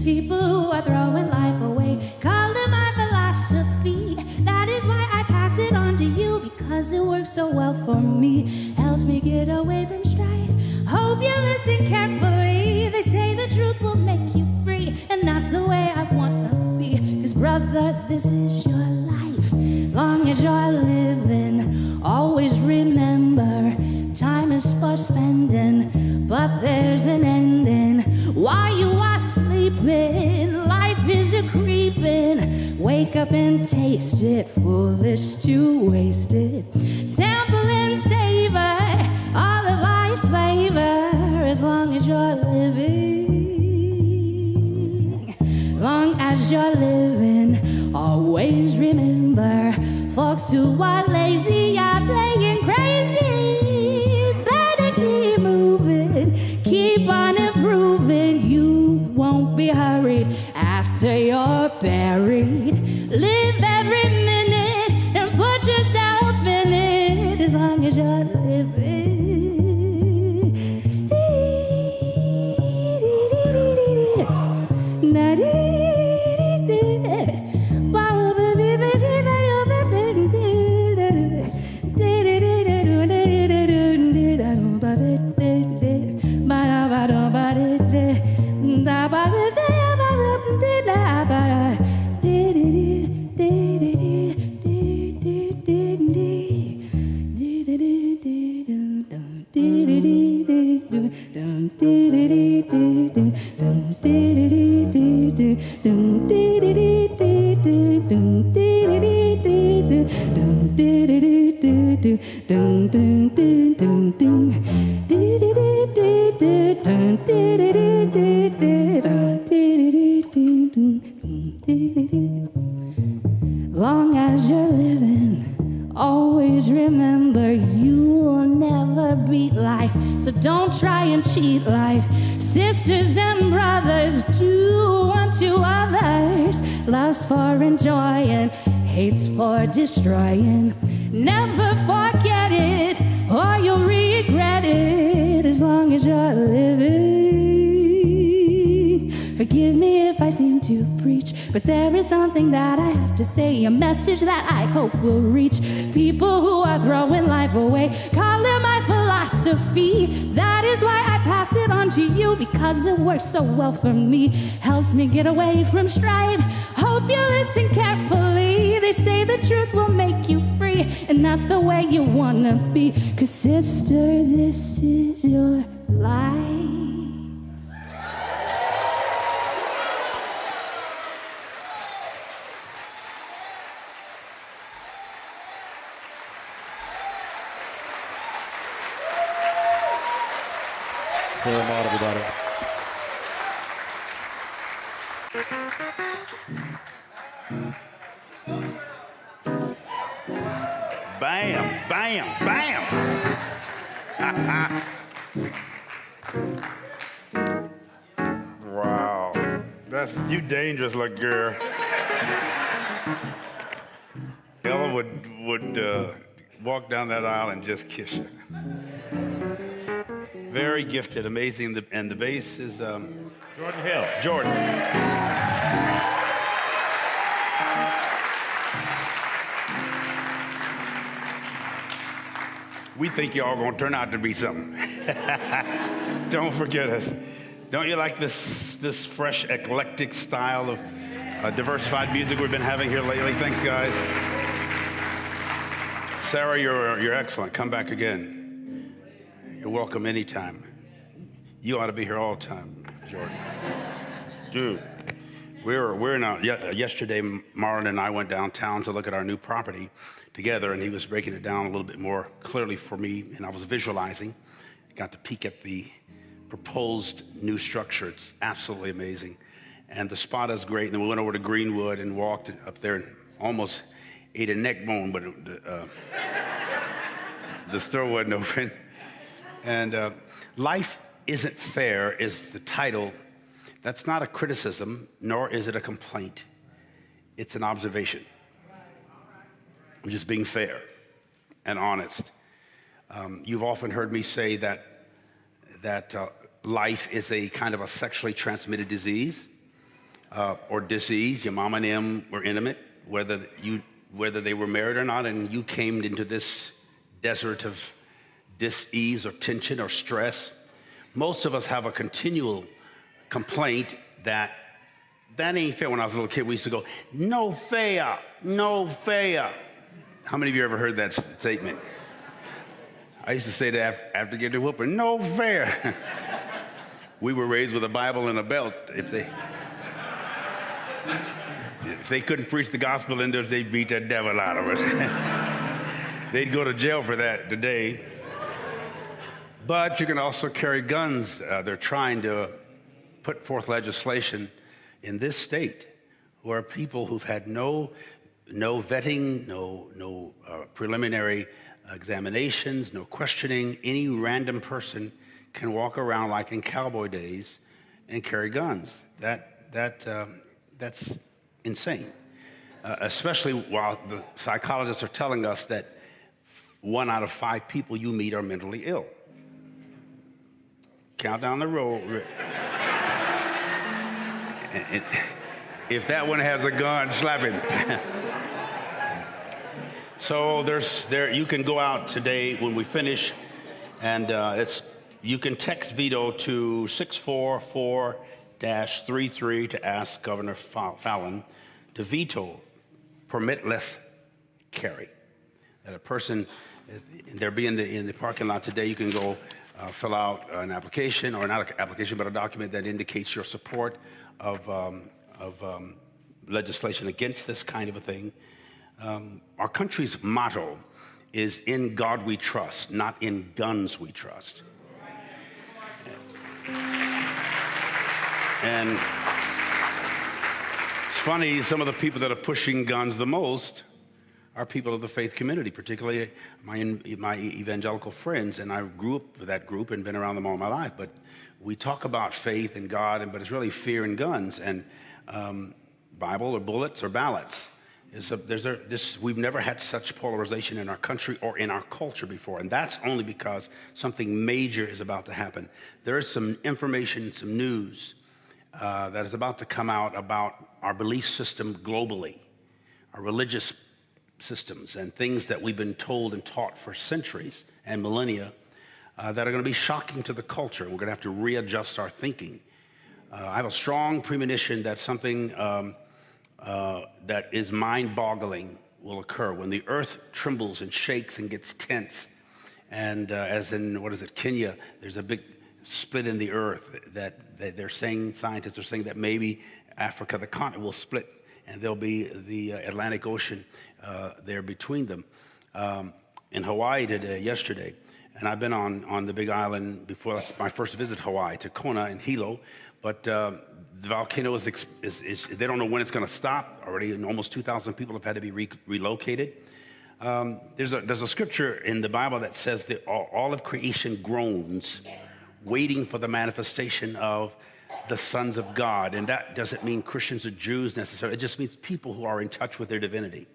People who are throwing life away call it my philosophy. That is why I pass it on to you, because it works so well for me. Helps me get away from strife. Hope you listen carefully. They say the truth will make you free, and that's the way I want to be. Cause brother, this is your life. Long as you're living, always remember, time is for spending, but there's an ending. While you are sleeping, life is a creeping. Wake up and taste it, foolish to waste it. Sample and savor all of life's flavor, as long as you're living. Long as you're living, always remember, folks who are lazy are playing crazy. Better keep moving, keep on improving. You won't be hurried after you're buried. Live every minute and put yourself in it, as long as you're living. Long as you're living, always remember, you'll never beat life. So don't try and cheat life. Sisters and brothers, do unto others. Love's for enjoying, hate's for destroying. Never forget it, or you'll regret it, as long as you're living. Forgive me if I seem to preach, but there is something that I have to say, a message that I hope will reach people who are throwing life away. Call it my philosophy. That is why I pass it on to you, because it works so well for me. Helps me get away from strife. Hope you listen carefully. They say the truth will make you free, and that's the way you wanna be. Cause sister, this is your life. Throw them out, everybody. Bam, bam, bam. Wow, that's you dangerous little girl. Ella would walk down that aisle and just kiss you. Very gifted, amazing, and the bass is Jordan Hehl. Jordan. We think y'all gonna turn out to be something. Don't forget us. Don't you like this fresh, eclectic style of diversified music we've been having here lately? Thanks, guys. Sarah, you're excellent. Come back again. You're welcome anytime. You ought to be here all the time, Jordan. Dude, we're now. Yesterday, Marlon and I went downtown to look at our new property together, and he was breaking it down a little bit more clearly for me, and I was visualizing. Got to peek at the proposed new structure. It's absolutely amazing, and the spot is great. And then we went over to Greenwood and walked up there and almost ate a neck bone, but the store wasn't open. And Life Isn't Fair is the title. That's not a criticism, nor is it a complaint. It's an observation. I'm just being fair and honest. You've often heard me say that life is a kind of a sexually transmitted disease. or disease. Your mom and them were intimate, whether they were married or not, and you came into this desert of dis-ease or tension or stress. Most of us have a continual complaint that ain't fair. When I was a little kid, we used to go, no fair, no fair. How many of you ever heard that statement? I used to say that after getting a whooping, no fair. We were raised with a Bible and a belt. If they couldn't preach the gospel in us, they'd beat the devil out of us. They'd go to jail for that today. But you can also carry guns. They're trying to put forth legislation in this state where people who've had no vetting, no preliminary examinations, no questioning, any random person can walk around like in cowboy days and carry guns. That's insane. Especially while the psychologists are telling us that 1 out of 5 people you meet are mentally ill. Count down the road. And if that one has a gun, slap him. So you can go out today when we finish, and you can text veto to 644-33 to ask Governor Fallon to veto permitless carry. That a person, they'll be in the parking lot today. You can go fill out an application, or not an application, but a document that indicates your support of legislation against this kind of a thing. Our country's motto is "In God we trust," not "In guns we trust." And it's funny, some of the people that are pushing guns the most are people of the faith community, particularly my evangelical friends. And I grew up with that group and been around them all my life. But we talk about faith and God, but it's really fear and guns, and Bible or bullets or ballots. We've never had such polarization in our country or in our culture before, and that's only because something major is about to happen. There is some information, some news that is about to come out about our belief system globally, our religious systems, and things that we've been told and taught for centuries and millennia that are going to be shocking to the culture. We're going to have to readjust our thinking. I have a strong premonition that something that is mind-boggling will occur when the earth trembles and shakes and gets tense. And as in, Kenya, there's a big split in the earth that they're saying, scientists are saying that maybe Africa, the continent, will split, and there'll be the Atlantic Ocean there between them. In Hawaii yesterday, and I've been on the Big Island before. That's my first visit to Hawaii, to Kona and Hilo, but the volcano is they don't know when it's going to stop. Already almost 2,000 people have had to be relocated. There's a scripture in the Bible that says that all of creation groans, waiting for the manifestation of the sons of God. And that doesn't mean Christians or Jews necessarily. It just means people who are in touch with their divinity.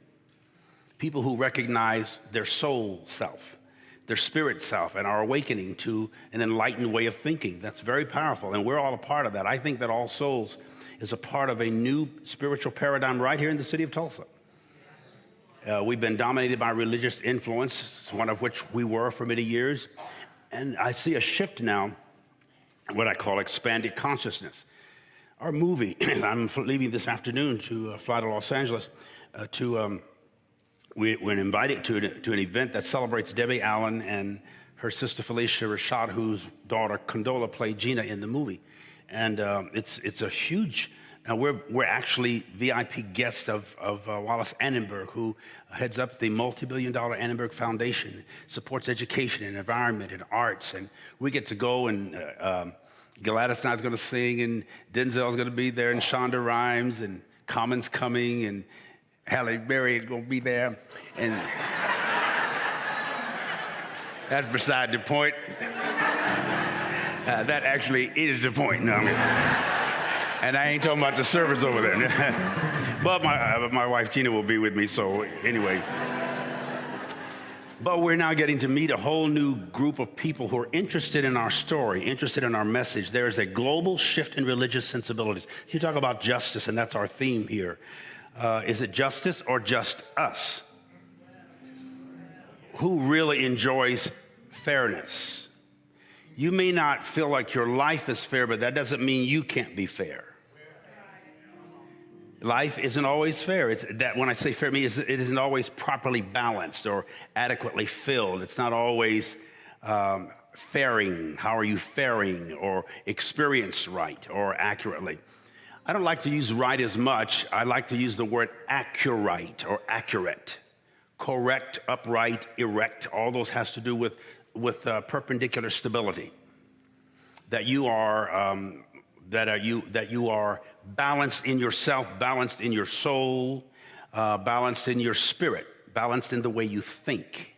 People who recognize their soul self, their spirit self, and are awakening to an enlightened way of thinking. That's very powerful, and we're all a part of that. I think that All Souls is a part of a new spiritual paradigm right here in the city of Tulsa. We've been dominated by religious influence, one of which we were for many years. And I see a shift now, what I call expanded consciousness. Our movie, I'm leaving this afternoon to fly to Los Angeles we're invited to an event that celebrates Debbie Allen and her sister Felicia Rashad, whose daughter Condola played Gina in the movie. And it's a huge, we're actually VIP guests of Wallace Annenberg, who heads up the multi-billion-dollar Annenberg Foundation, supports education and environment and arts. And we get to go, and Gladys and I's going to sing, and Denzel's going to be there, and Shonda Rhimes, and Common's coming, and Halle Berry is going to be there. And that's beside the point. That actually is the point. No, and I ain't talking about the service over there. But my wife Gina will be with me, so anyway. But we're now getting to meet a whole new group of people who are interested in our story, interested in our message. There is a global shift in religious sensibilities. You talk about justice, and that's our theme here. Is it justice or just us? Who really enjoys fairness? You may not feel like your life is fair, but that doesn't mean you can't be fair. Life isn't always fair. It's that when I say fair, it isn't always properly balanced or adequately filled. It's not always faring. How are you faring? Or experienced right or accurately. I don't like to use right as much. I like to use the word accurate or accurate. Correct, upright, erect. All those has to do with perpendicular stability. That you are balanced in yourself, balanced in your soul, balanced in your spirit, balanced in the way you think.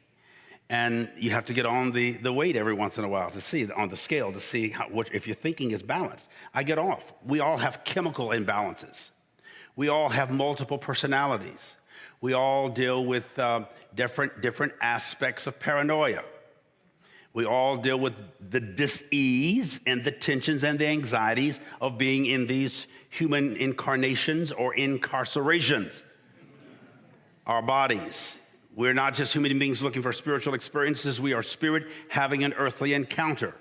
And you have to get on the weight every once in a while to see, on the scale, to see if your thinking is balanced. I get off. We all have chemical imbalances. We all have multiple personalities. We all deal with different aspects of paranoia. We all deal with the dis-ease and the tensions and the anxieties of being in these human incarnations or incarcerations. Our bodies. We're not just human beings looking for spiritual experiences. We are spirit having an earthly encounter.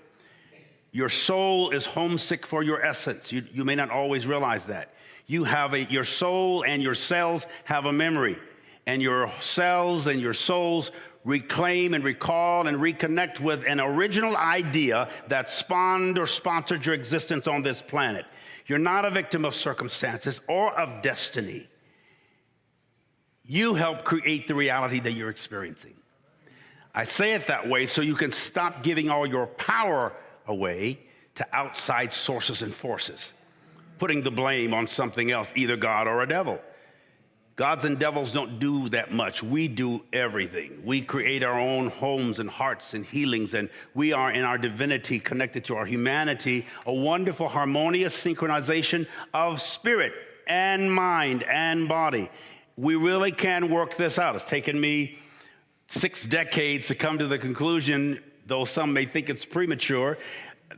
Your soul is homesick for your essence. You may not always realize that. Your soul and your cells have a memory. And your cells and your souls reclaim and recall and reconnect with an original idea that spawned or sponsored your existence on this planet. You're not a victim of circumstances or of destiny. You help create the reality that you're experiencing. I say it that way so you can stop giving all your power away to outside sources and forces, putting the blame on something else, either God or a devil. Gods and devils don't do that much. We do everything. We create our own homes and hearts and healings, and we are in our divinity connected to our humanity, a wonderful harmonious synchronization of spirit and mind and body. We really can work this out. It's taken me 6 decades to come to the conclusion, though some may think it's premature,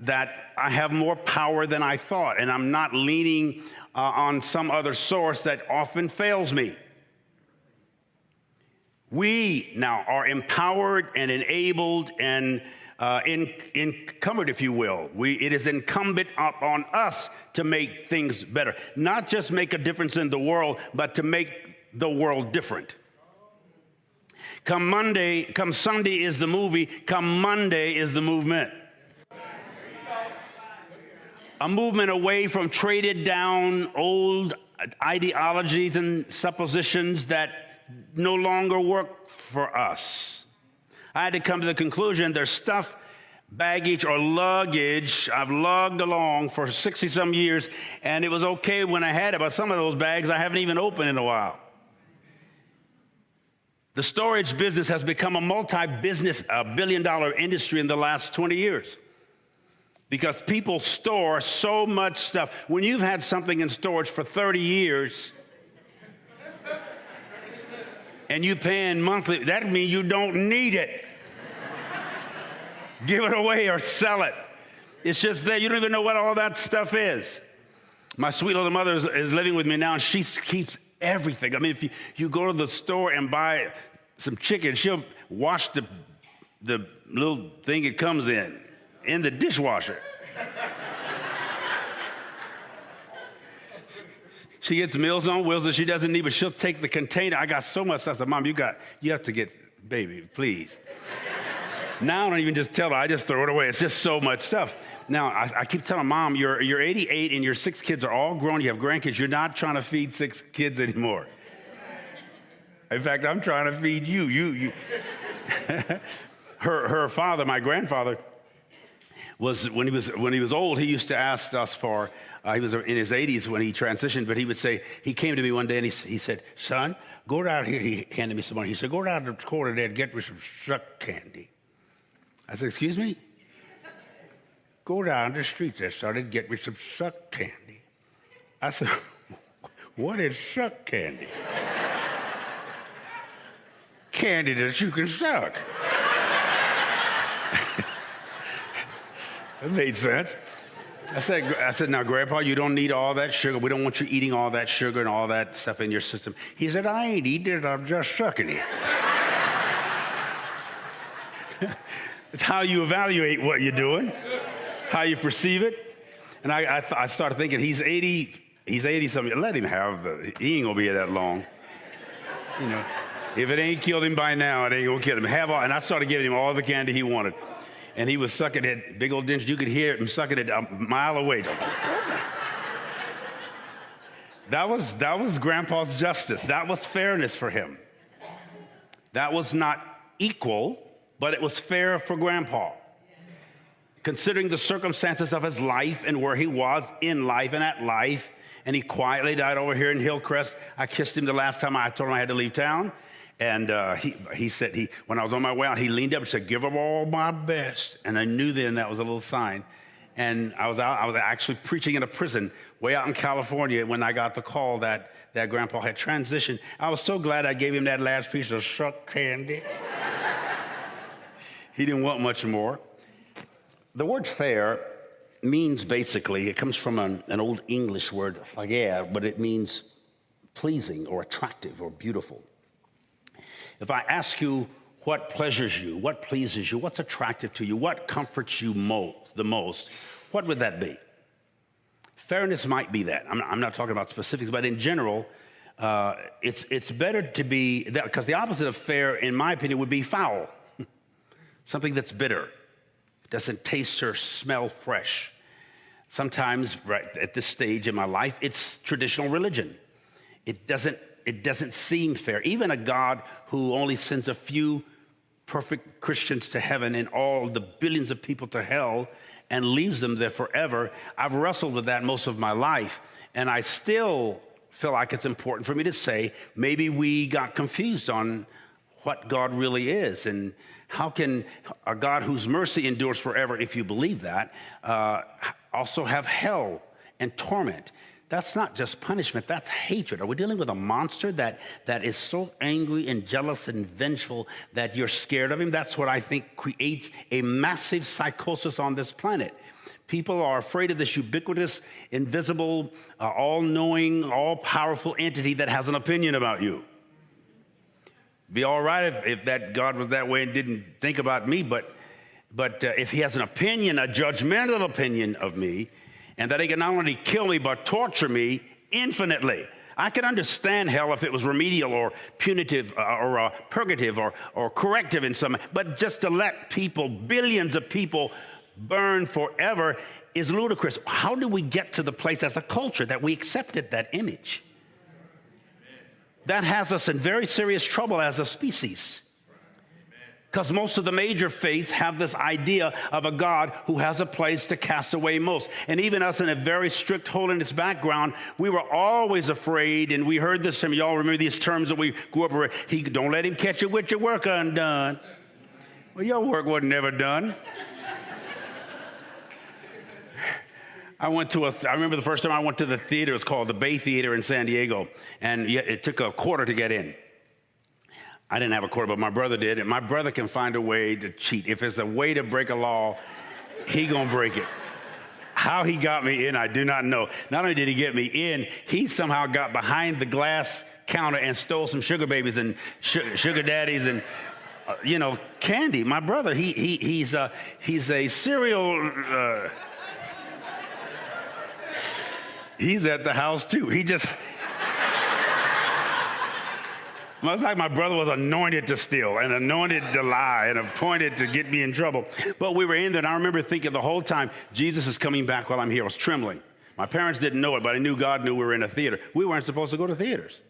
that I have more power than I thought, and I'm not leaning on some other source that often fails me. We now are empowered and enabled and encumbered, if you will. It is incumbent upon us to make things better. Not just make a difference in the world, but to make the world different. Come Sunday is the movie, come Monday is the movement. A movement away from traded down old ideologies and suppositions that no longer work for us. I had to come to the conclusion there's stuff, baggage or luggage I've lugged along for 60-some years, and it was okay when I had it, but some of those bags I haven't even opened in a while. The storage business has become a multi-business, billion-dollar industry in the last 20 years. Because people store so much stuff. When you've had something in storage for 30 years and you paying monthly, that means you don't need it. Give it away or sell it. It's just there. You don't even know what all that stuff is. My sweet little mother is living with me now, and she keeps everything. I mean, if you go to the store and buy some chicken, she'll wash the little thing it comes in the dishwasher. She gets Meals on Wheels that she doesn't need, but she'll take the container. I got so much stuff. I said, Mom, you have to get, baby, please. Now I don't even just tell her, I just throw it away. It's just so much stuff. Now, I keep telling Mom, you're 88 and your 6 kids are all grown. You have grandkids. You're not trying to feed 6 kids anymore. In fact, I'm trying to feed you. Her father, my grandfather, was when he was old, he used to ask us for, he was in his 80s when he transitioned, but he would say, he came to me one day and he said, son, go down here. He handed me some money. He said, go down to the corner there and get me some suck candy. I said, excuse me? Go down the street there, son, and get me some suck candy. I said, what is suck candy? candy that you can suck. It made sense. I said, now, Grandpa, you don't need all that sugar. We don't want you eating all that sugar and all that stuff in your system. He said, I ain't eating it, I'm just sucking it. It's how you evaluate what you're doing, how you perceive it. And I started thinking, he's 80 something. Let him have he ain't gonna be here that long. You know, if it ain't killed him by now, it ain't gonna kill him. And I started giving him all the candy he wanted. And he was sucking it, big old dent. You could hear him sucking it a mile away. That was Grandpa's justice. That was fairness for him. That was not equal, but it was fair for Grandpa. Considering the circumstances of his life and where he was in life and at life, and he quietly died over here in Hillcrest. I kissed him the last time I told him I had to leave town. And he said, when I was on my way out, he leaned up and said, give him all my best. And I knew then that was a little sign. And I was actually preaching in a prison way out in California when I got the call that Grandpa had transitioned. I was so glad I gave him that last piece of suck candy. He didn't want much more. The word fair means basically, it comes from an old English word, fair, but it means pleasing or attractive or beautiful. If I ask you what pleasures you, what pleases you, what's attractive to you, what comforts you the most, what would that be? Fairness might be that. I'm not talking about specifics, but in general, it's better to be that, because the opposite of fair, in my opinion, would be foul. Something that's bitter, doesn't taste or smell fresh. Sometimes, right at this stage in my life, it's traditional religion. It doesn't seem fair. Even a God who only sends a few perfect Christians to heaven and all the billions of people to hell and leaves them there forever. I've wrestled with that most of my life, and I still feel like it's important for me to say maybe we got confused on what God really is, and how can a God whose mercy endures forever, if you believe that, also have hell and torment? That's not just punishment, that's hatred. Are we dealing with a monster that is so angry and jealous and vengeful that you're scared of him? That's what I think creates a massive psychosis on this planet. People are afraid of this ubiquitous, invisible, all-knowing, all-powerful entity that has an opinion about you. Be all right if that God was that way and didn't think about me, but if he has an opinion, a judgmental opinion of me, and that he can not only kill me, but torture me infinitely. I could understand hell if it was remedial or punitive or purgative or corrective in some, but just to let people, billions of people, burn forever is ludicrous. How do we get to the place as a culture that we accepted that image? That has us in very serious trouble as a species. Because most of the major faiths have this idea of a God who has a place to cast away most. And even us in a very strict holiness background, we were always afraid, and we heard this from y'all remember these terms that we grew up with. Don't let him catch you with your work undone. Well, your work wasn't never done. I remember the first time I went to the theater. It was called the Bay Theater in San Diego, and it took a quarter to get in. I didn't have a quarter, but my brother did, and my brother can find a way to cheat. If it's a way to break a law, he gonna break it. How he got me in, I do not know. Not only did he get me in, he somehow got behind the glass counter and stole some sugar babies and sugar daddies and candy. My brother, he's a serial. He's at the house too. It's like my brother was anointed to steal and anointed to lie and appointed to get me in trouble. But we were in there, and I remember thinking the whole time, Jesus is coming back while I'm here. I was trembling. My parents didn't know it, but I knew God knew we were in a theater. We weren't supposed to go to theaters.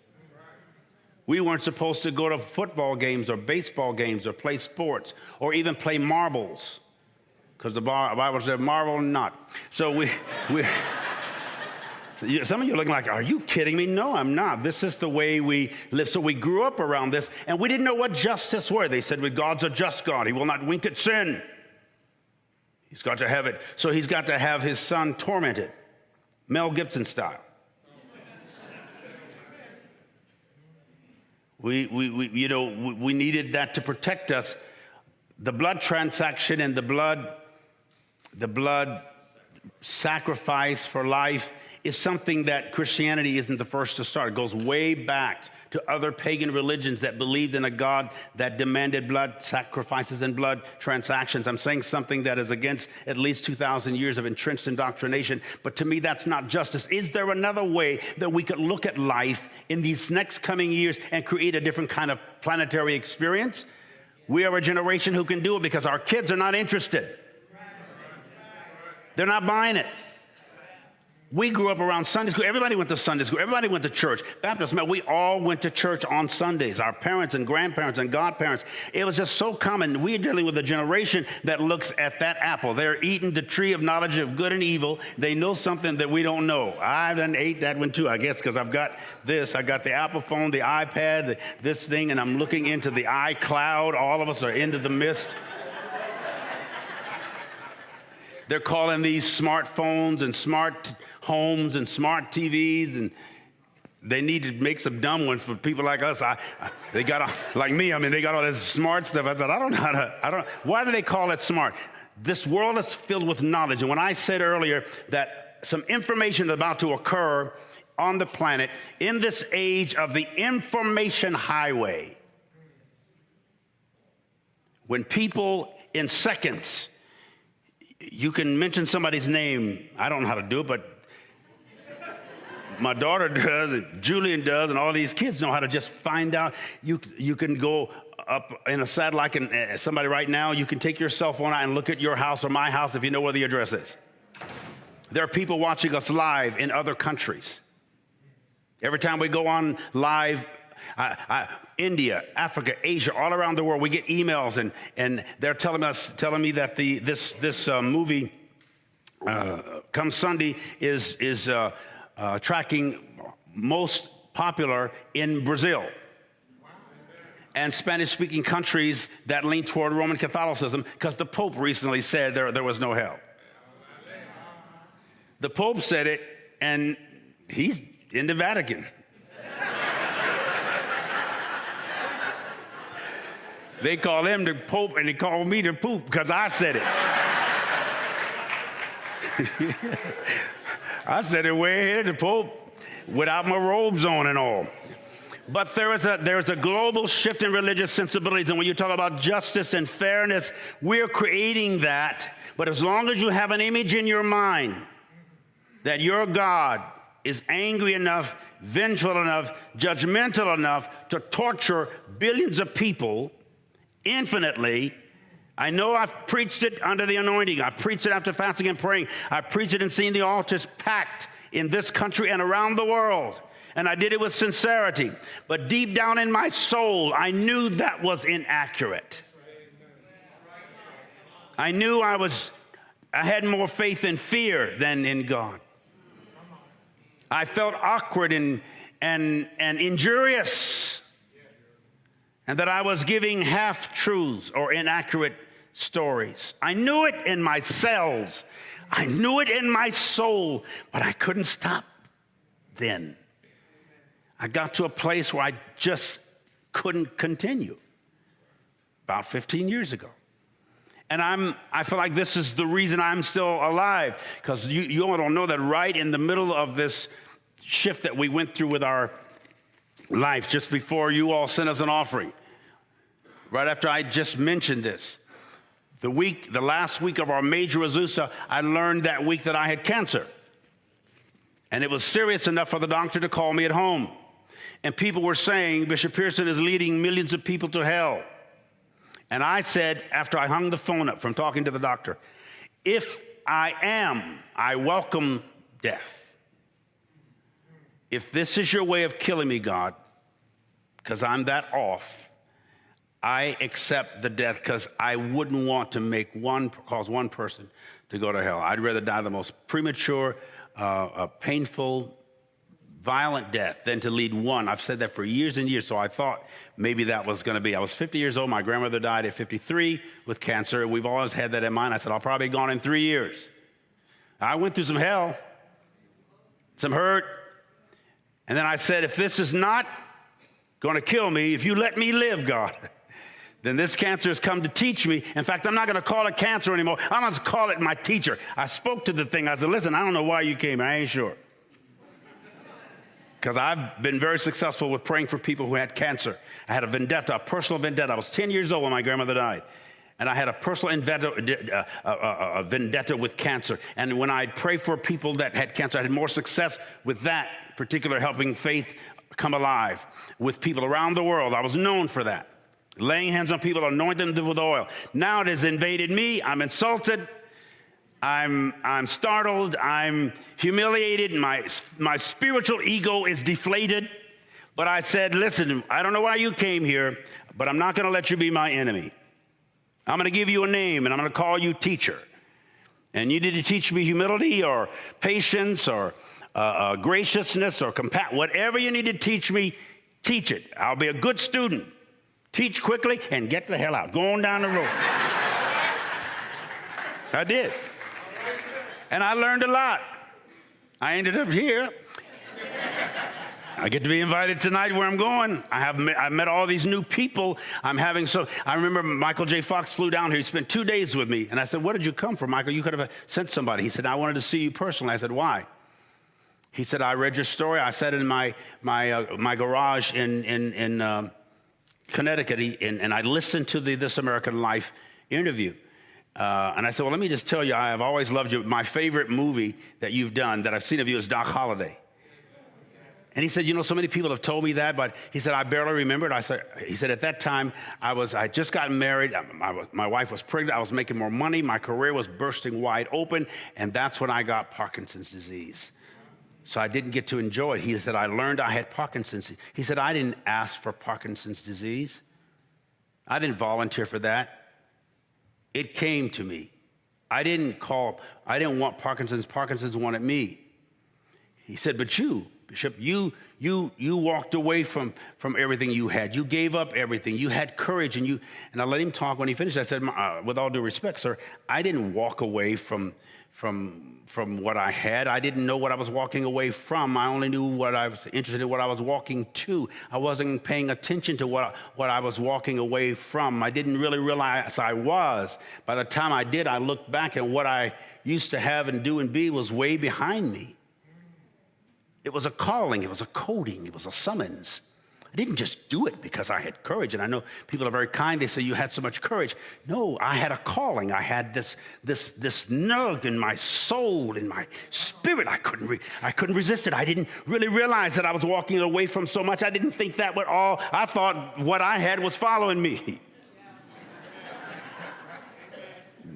We weren't supposed to go to football games or baseball games or play sports or even play marbles, because the Bible said marvel not. So some of you are looking like, are you kidding me? No, I'm not. This is the way we live. So we grew up around this, and we didn't know what justice were. They said, well, God's a just God. He will not wink at sin. He's got to have it. So he's got to have his son tormented, Mel Gibson style. We needed that to protect us. The blood transaction and the blood sacrifice for life is something that Christianity isn't the first to start. It goes way back to other pagan religions that believed in a God that demanded blood sacrifices and blood transactions. I'm saying something that is against at least 2,000 years of entrenched indoctrination, but to me that's not justice. Is there another way that we could look at life in these next coming years and create a different kind of planetary experience? We are a generation who can do it because our kids are not interested. They're not buying it. We grew up around Sunday school. Everybody went to Sunday school. Everybody went to church. Baptists, we all went to church on Sundays. Our parents and grandparents and godparents. It was just so common. We're dealing with a generation that looks at that apple. They're eating the tree of knowledge of good and evil. They know something that we don't know. I done ate that one too, I guess, because I've got this. I got the Apple phone, the iPad, this thing, and I'm looking into the iCloud. All of us are into the mist. They're calling these smartphones and smart homes and smart TVs, and they need to make some dumb ones for people like us. They got like me. They got all this smart stuff. I said, I don't know how to. Why do they call it smart? This world is filled with knowledge, and when I said earlier that some information is about to occur on the planet in this age of the information highway, when people in seconds. You can mention somebody's name. I don't know how to do it, but my daughter does, and Julian does, and all these kids know how to just find out. You can go up in a satellite, and somebody right now, you can take your cell phone out and look at your house or my house if you know where the address is. There are people watching us live in other countries. Every time we go on live, India, Africa, Asia, all around the world, we get emails, and they're telling me that this movie come Sunday is tracking most popular in Brazil and Spanish-speaking countries that lean toward Roman Catholicism, because the Pope recently said there was no hell. The Pope said it, and he's in the Vatican. They call him the Pope, and they call me the poop because I said it. I said it way ahead of the Pope without my robes on and all. But there is a global shift in religious sensibilities, and when you talk about justice and fairness, we're creating that. But as long as you have an image in your mind that your God is angry enough, vengeful enough, judgmental enough to torture billions of people infinitely. I know I've preached it under the anointing. I preached it after fasting and praying. I preached it and seen the altars packed in this country and around the world. And I did it with sincerity. But deep down in my soul, I knew that was inaccurate. I knew I had more faith in fear than in God. I felt awkward and injurious. And that I was giving half-truths or inaccurate stories. I knew it in my cells. I knew it in my soul, but I couldn't stop then. I got to a place where I just couldn't continue about 15 years ago. And I feel like this is the reason I'm still alive, because you all don't know that right in the middle of this shift that we went through with our life, just before you all sent us an offering, right after I just mentioned this, the last week of our major Azusa, I learned that week that I had cancer. And it was serious enough for the doctor to call me at home. And people were saying, Bishop Pearson is leading millions of people to hell. And I said, after I hung the phone up from talking to the doctor, if I am, I welcome death. If this is your way of killing me, God, because I'm that off, I accept the death, because I wouldn't want to cause one person to go to hell. I'd rather die the most premature, painful, violent death than to lead one. I've said that for years and years, so I thought maybe that was going to be. I was 50 years old. My grandmother died at 53 with cancer. We've always had that in mind. I said, I'll probably be gone in 3 years. I went through some hell, some hurt. And then I said, if this is not going to kill me. If you let me live, God, then this cancer has come to teach me. In fact, I'm not going to call it cancer anymore. I'm going to call it my teacher. I spoke to the thing. I said, listen, I don't know why you came. I ain't sure. Because I've been very successful with praying for people who had cancer. I had a vendetta, a personal vendetta. I was 10 years old when my grandmother died. And I had a personal vendetta with cancer. And when I'd pray for people that had cancer, I had more success with that particular helping faith come alive with people around the world. I was known for that. Laying hands on people, anointing them with oil. Now it has invaded me. I'm insulted. I'm startled. I'm humiliated. My spiritual ego is deflated. But I said, listen, I don't know why you came here, but I'm not going to let you be my enemy. I'm going to give you a name, and I'm going to call you teacher. And you need to teach me humility or patience or graciousness or compassion. Whatever you need to teach me, teach it. I'll be a good student. Teach quickly and get the hell out. Go on down the road. I did. And I learned a lot. I ended up here. I get to be invited tonight where I'm going. I've met all these new people. I remember Michael J. Fox flew down here. He spent 2 days with me. And I said, where did you come from, Michael? You could have sent somebody. He said, I wanted to see you personally. I said, why? He said, I read your story. I sat in my garage in Connecticut, and I listened to the This American Life interview. And I said, well, let me just tell you, I have always loved you. My favorite movie that you've done, that I've seen of you, is Doc Holliday. And he said, so many people have told me that, but he said, I barely remember it. He said, at that time, I just got married. My wife was pregnant. I was making more money. My career was bursting wide open. And that's when I got Parkinson's disease. So I didn't get to enjoy it. He said, I learned I had Parkinson's. He said, I didn't ask for Parkinson's disease. I didn't volunteer for that. It came to me. I didn't want Parkinson's. Parkinson's wanted me. He said, but you, Bishop, you walked away from everything you had. You gave up everything. You had courage, and I let him talk. When he finished, I said, with all due respect, sir, I didn't walk away from what I had. I didn't know what I was walking away from. I only knew what I was interested in, what I was walking to. I wasn't paying attention to what I was walking away from. I didn't really realize I was. By the time I did, I looked back, and what I used to have and do and be was way behind me. It was a calling, it was a coding, it was a summons. I didn't just do it because I had courage. And I know people are very kind. They say, you had so much courage. No, I had a calling. I had this nug in my soul, in my spirit. I couldn't resist it. I didn't really realize that I was walking away from so much. I didn't think that was all. I thought what I had was following me.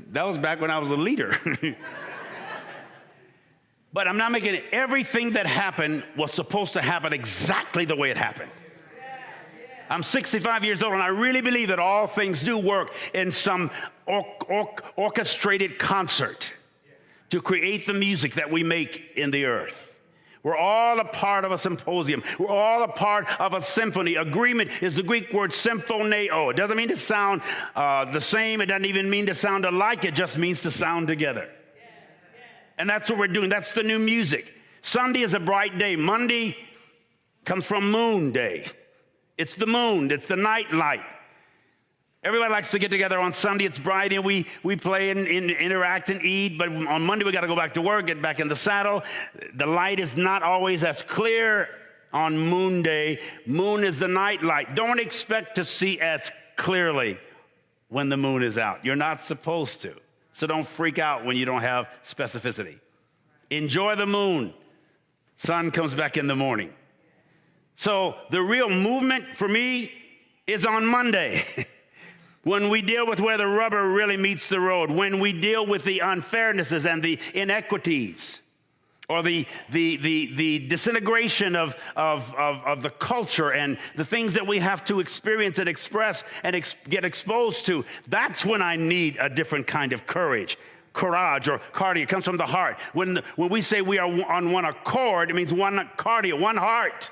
That was back when I was a leader. But I'm not making it. Everything that happened was supposed to happen exactly the way it happened. I'm 65 years old, and I really believe that all things do work in some orchestrated concert to create the music that we make in the earth. We're all a part of a symposium. We're all a part of a symphony. Agreement is the Greek word symphoneo. It doesn't mean to sound the same. It doesn't even mean to sound alike. It just means to sound together. And that's what we're doing. That's the new music. Sunday is a bright day. Monday comes from Moon Day. It's the moon. It's the night light. Everybody likes to get together on Sunday. It's bright, and we play and interact and eat. But on Monday, we got to go back to work, get back in the saddle. The light is not always as clear on Moon Day. Moon is the night light. Don't expect to see as clearly when the moon is out. You're not supposed to. So don't freak out when you don't have specificity. Enjoy the moon. Sun comes back in the morning. So the real movement for me is on Monday. When we deal with where the rubber really meets the road, when we deal with the unfairnesses and the inequities, or the disintegration of the culture and the things that we have to experience and express and get exposed to, that's when I need a different kind of courage. Courage or cardia comes from the heart. When we say we are on one accord, it means one cardia, one heart.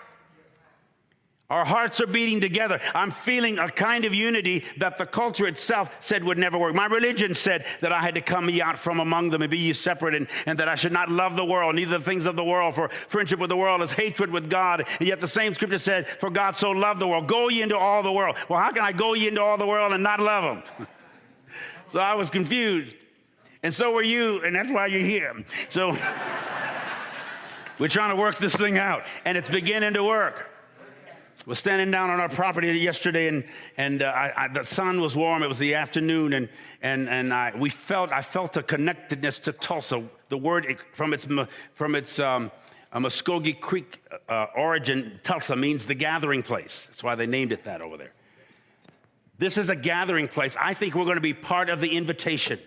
Our hearts are beating together. I'm feeling a kind of unity that the culture itself said would never work. My religion said that I had to come ye out from among them and be ye separate, and that I should not love the world, neither the things of the world, for friendship with the world is hatred with God. And yet the same scripture said, for God so loved the world. Go ye into all the world. Well, how can I go ye into all the world and not love them? So I was confused. And so were you, and that's why you're here. So we're trying to work this thing out, and it's beginning to work. Was standing down on our property yesterday, and the sun was warm. It was the afternoon, and I felt a connectedness to Tulsa. The word from its Muskogee Creek origin, Tulsa means the gathering place. That's why they named it that over there. This is a gathering place. I think we're going to be part of the invitation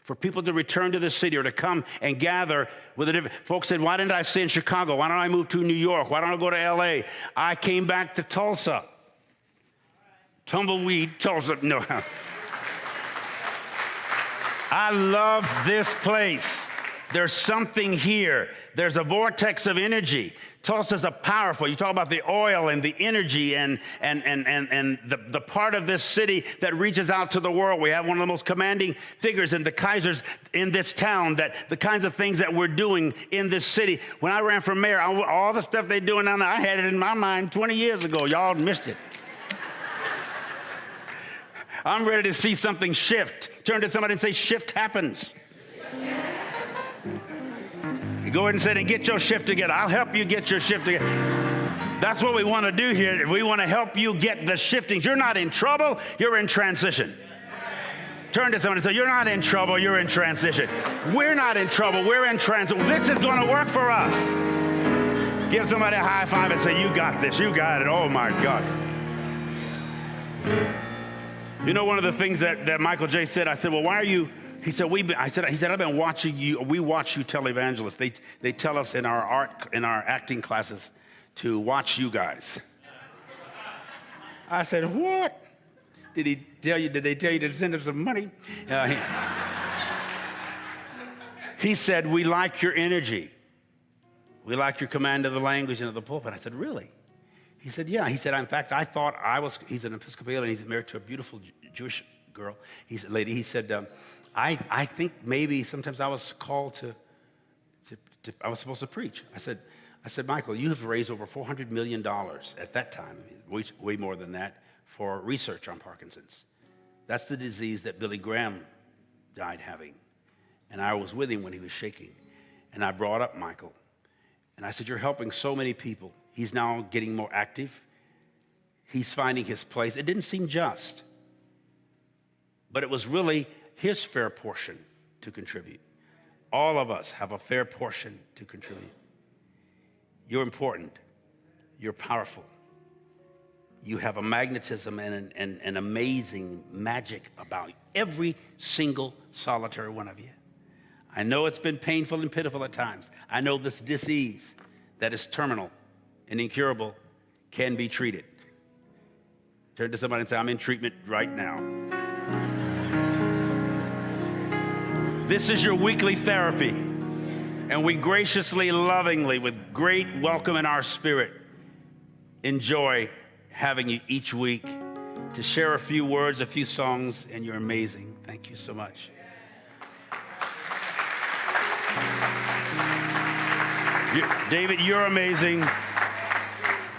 for people to return to the city or to come and gather with a different. Folks said, why didn't I stay in Chicago? Why don't I move to New York? Why don't I go to LA? I came back to Tulsa. Tumbleweed, Tulsa. No. I love this place. There's something here. There's a vortex of energy. Tulsa's a powerful, you talk about the oil and the energy and the part of this city that reaches out to the world. We have one of the most commanding figures in the Kaisers in this town, that the kinds of things that we're doing in this city. When I ran for mayor, all the stuff they're doing down there, I had it in my mind 20 years ago. Y'all missed it. I'm ready to see something shift. Turn to somebody and say, shift happens. Go ahead and say, and get your shift together. I'll help you get your shift together. That's what we want to do here. We want to help you get the shiftings. You're not in trouble, you're in transition. Turn to someone and say, you're not in trouble, you're in transition. We're not in trouble, we're in transition. This is going to work for us. Give somebody a high five and say, you got this, you got it. Oh my God. You know, one of the things that Michael J. said, I said, well, why are you, he said, I've been watching you. We watch you televangelists. They tell us in our acting classes to watch you guys. I said, what? Did they tell you to send us some money? He said, we like your energy. We like your command of the language and of the pulpit. I said, really? He said, yeah. He said, in fact, I thought he's an Episcopalian. He's married to a beautiful Jewish girl. He said, I think maybe sometimes I was called I was supposed to preach. I said, Michael, you have raised over $400 million at that time, way more than that, for research on Parkinson's. That's the disease that Billy Graham died having. And I was with him when he was shaking. And I brought up Michael. And I said, you're helping so many people. He's now getting more active. He's finding his place. It didn't seem just, but it was really his fair portion to contribute. All of us have a fair portion to contribute. You're important. You're powerful. You have a magnetism and an amazing magic about you. Every single solitary one of you. I know it's been painful and pitiful at times. I know this disease that is terminal and incurable can be treated. Turn to somebody and say, I'm in treatment right now. This is your weekly therapy, and we graciously, lovingly, with great welcome in our spirit, enjoy having you each week to share a few words, a few songs, and you're amazing. Thank you so much. David, you're amazing.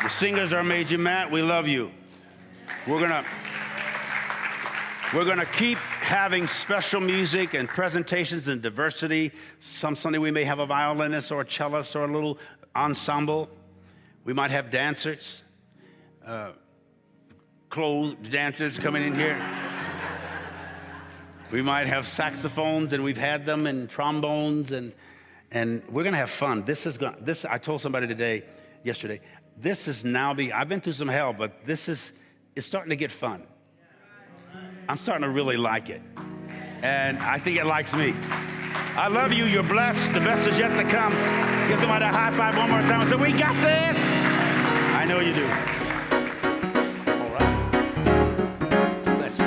The singers are amazing. Matt, we love you. We're gonna keep having special music and presentations and diversity. Some Sunday we may have a violinist or a cellist or a little ensemble. We might have dancers, clothed dancers coming in here. We might have saxophones, and we've had them, and trombones, and we're gonna have fun. I told somebody yesterday, this is now I've been through some hell, but it's starting to get fun. I'm starting to really like it. And I think it likes me. I love you. You're blessed. The best is yet to come. Give somebody a high five one more time and say, we got this. I know you do. All right. Bless you.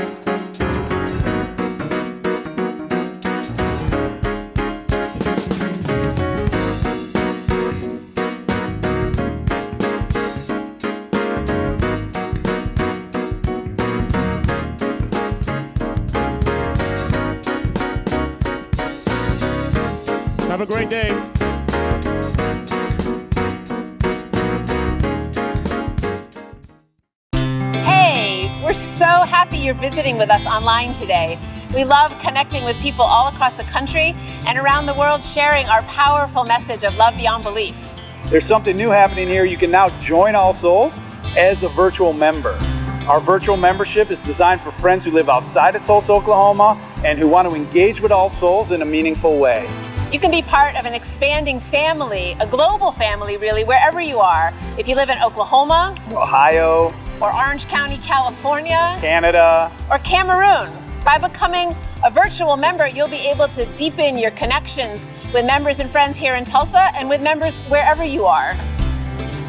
Have a great day. Hey, we're so happy you're visiting with us online today. We love connecting with people all across the country and around the world, sharing our powerful message of love beyond belief. There's something new happening here. You can now join All Souls as a virtual member. Our virtual membership is designed for friends who live outside of Tulsa, Oklahoma, and who want to engage with All Souls in a meaningful way. You can be part of an expanding family, a global family really, wherever you are. If you live in Oklahoma, Ohio, or Orange County, California, Canada, or Cameroon. By becoming a virtual member, you'll be able to deepen your connections with members and friends here in Tulsa and with members wherever you are.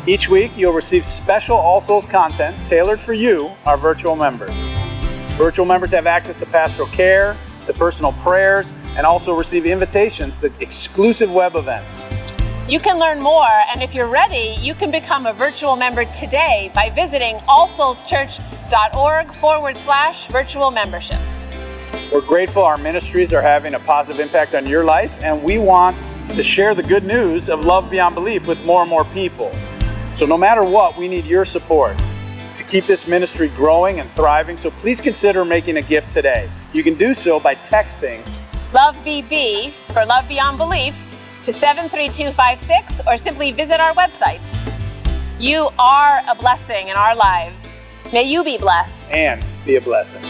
Each week, you'll receive special All Souls content tailored for you, our virtual members. Virtual members have access to pastoral care, to personal prayers, and also receive invitations to exclusive web events. You can learn more, and if you're ready, you can become a virtual member today by visiting allsoulschurch.org/virtual membership. We're grateful our ministries are having a positive impact on your life, and we want to share the good news of love beyond belief with more and more people. So no matter what, we need your support to keep this ministry growing and thriving, so please consider making a gift today. You can do so by texting Love BB for Love Beyond Belief to 73256 or simply visit our website. You are a blessing in our lives. May you be blessed and be a blessing.